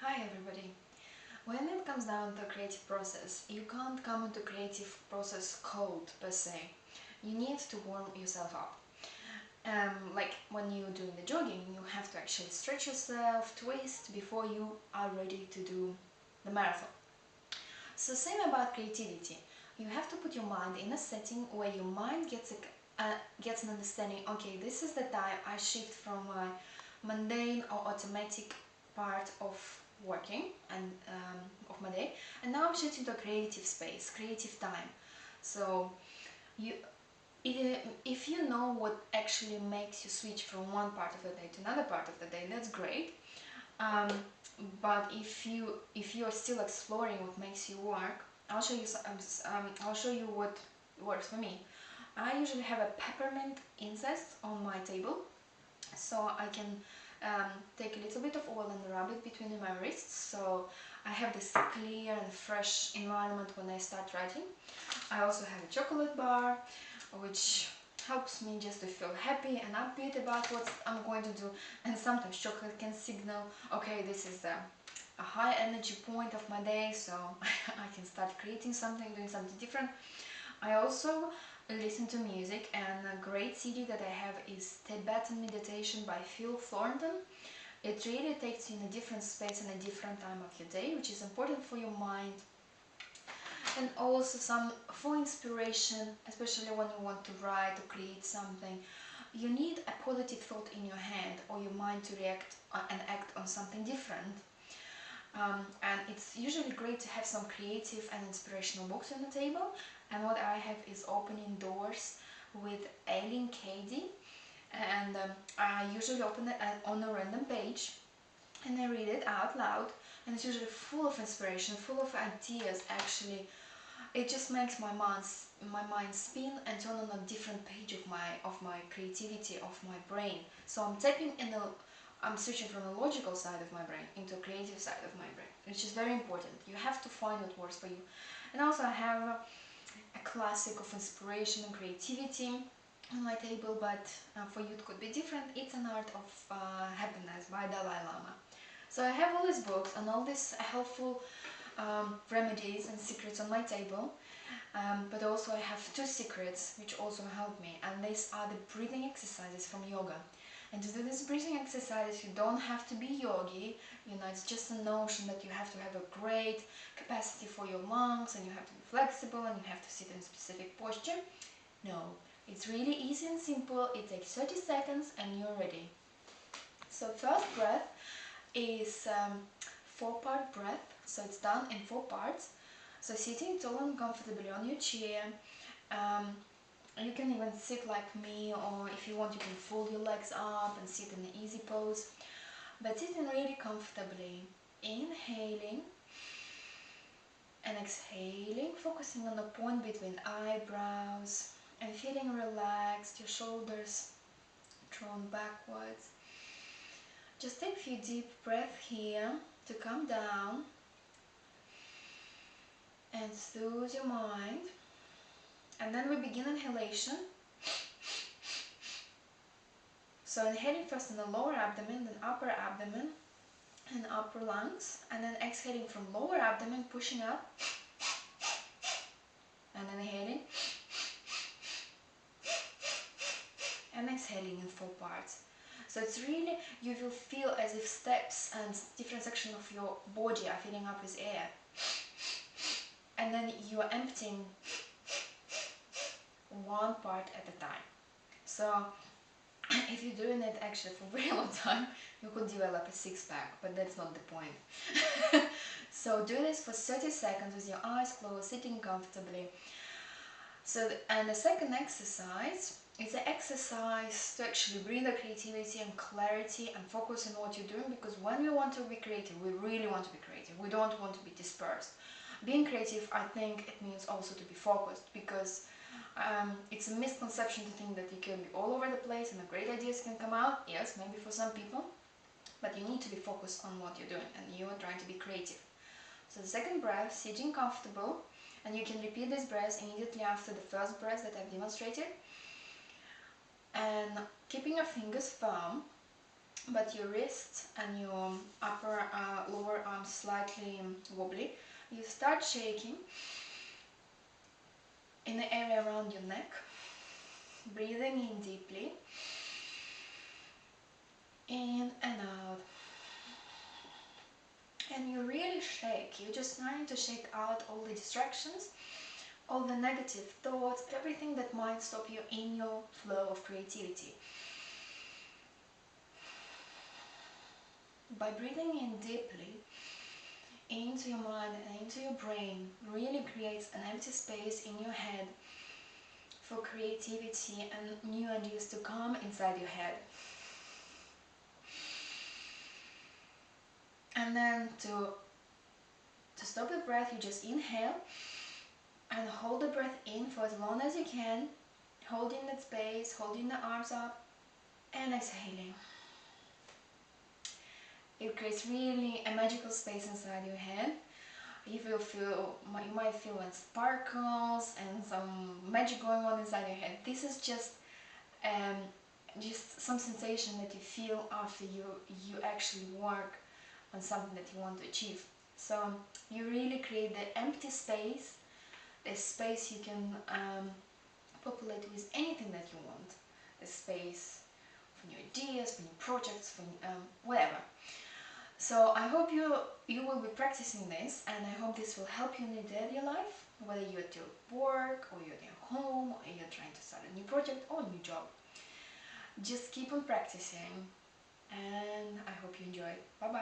Hi everybody! When it comes down to creative process, you can't come into creative process cold per se. You need to warm yourself up. Like when you're doing the jogging, you have to actually stretch yourself, twist before you are ready to do the marathon. So same about creativity. You have to put your mind in a setting where your mind gets an understanding, okay, this is the time I shift from my mundane or automatic part of working and of my day, and now I'm shifting to a creative space, creative time. So you if you know what actually makes you switch from one part of the day to another part of the day, that's great. um, but if you are still exploring what makes you work, I'll show you what works for me. I usually have a peppermint incense on my table, so I can take a little bit of oil and rub it between my wrists, so I have this clear and fresh environment when I start writing. I also have a chocolate bar, which helps me just to feel happy and upbeat about what I'm going to do. And sometimes chocolate can signal, okay, this is a high energy point of my day, so I can start creating something, doing something different. I also listen to music, and a great CD that I have is Tibetan Meditation by Phil Thornton. It really takes you in a different space and a different time of your day, which is important for your mind. And also some for inspiration, especially when you want to write or create something. You need a positive thought in your head or your mind to react and act on something different. And it's usually great to have some creative and inspirational books on the table. And what I have is Opening Doors with Aileen Cady. And I usually open it on a random page and I read it out loud. And it's usually full of inspiration, full of ideas actually. It just makes my mind spin and turn on a different page of my creativity, of my brain. So I'm switching from the logical side of my brain into a creative side of my brain, which is very important. You have to find what works for you. And also I have a classic of inspiration and creativity on my table, but for you it could be different. It's an Art of Happiness by Dalai Lama. So I have all these books and all these helpful remedies and secrets on my table, but also I have two secrets which also help me, and these are the breathing exercises from yoga. And to do these breathing exercises, you don't have to be yogi, it's just a notion that you have to have a great capacity for your lungs, and you have to be flexible, and you have to sit in a specific posture. No, it's really easy and simple. It takes 30 seconds and you're ready. So first breath is 4-part breath, so it's done in 4 parts. So sitting tall and comfortably on your chair. You can even sit like me, or if you want you can fold your legs up and sit in an easy pose. But sitting really comfortably, inhaling and exhaling, focusing on the point between eyebrows and feeling relaxed, your shoulders drawn backwards. Just take a few deep breaths here to calm down and soothe your mind. And then we begin inhalation. So inhaling first in the lower abdomen, then upper abdomen and upper lungs, and then exhaling from lower abdomen, pushing up, and inhaling and exhaling in 4 parts. So it's really, you will feel as if steps and different sections of your body are filling up with air, and then you are emptying one part at a time. So if you're doing it actually for a very long time, you could develop a 6-pack, but that's not the point. So do this for 30 seconds with your eyes closed, sitting comfortably. And the second exercise is an exercise to actually bring the creativity and clarity and focus on what you're doing, because when we want to be creative, we really want to be creative. We don't want to be dispersed. Being creative, I think it means also to be focused, because it's a misconception to think that you can be all over the place and the great ideas can come out. Yes, maybe for some people, but you need to be focused on what you're doing and you're trying to be creative. So the second breath, sitting comfortable, and you can repeat this breath immediately after the first breath that I've demonstrated. And keeping your fingers firm, but your wrists and your upper lower arms slightly wobbly. You start shaking in the area around your neck, breathing in deeply, in and out, and you really shake. You're just trying to shake out all the distractions, all the negative thoughts, everything that might stop you in your flow of creativity. By breathing in deeply into your mind and into your brain, really creates an empty space in your head for creativity and new ideas to come inside your head. And then to stop the breath, you just inhale and hold the breath in for as long as you can, holding that space, holding the arms up, and exhaling. It creates really a magical space inside your head. You might feel like sparkles and some magic going on inside your head. This is just some sensation that you feel after you actually work on something that you want to achieve. So you really create the empty space, a space you can populate with anything that you want, a space for new ideas, for new projects, for whatever. So I hope you will be practicing this, and I hope this will help you in your daily life, whether you're at your work, or you're at your home, or you're trying to start a new project or a new job. Just keep on practicing, and I hope you enjoy. Bye bye.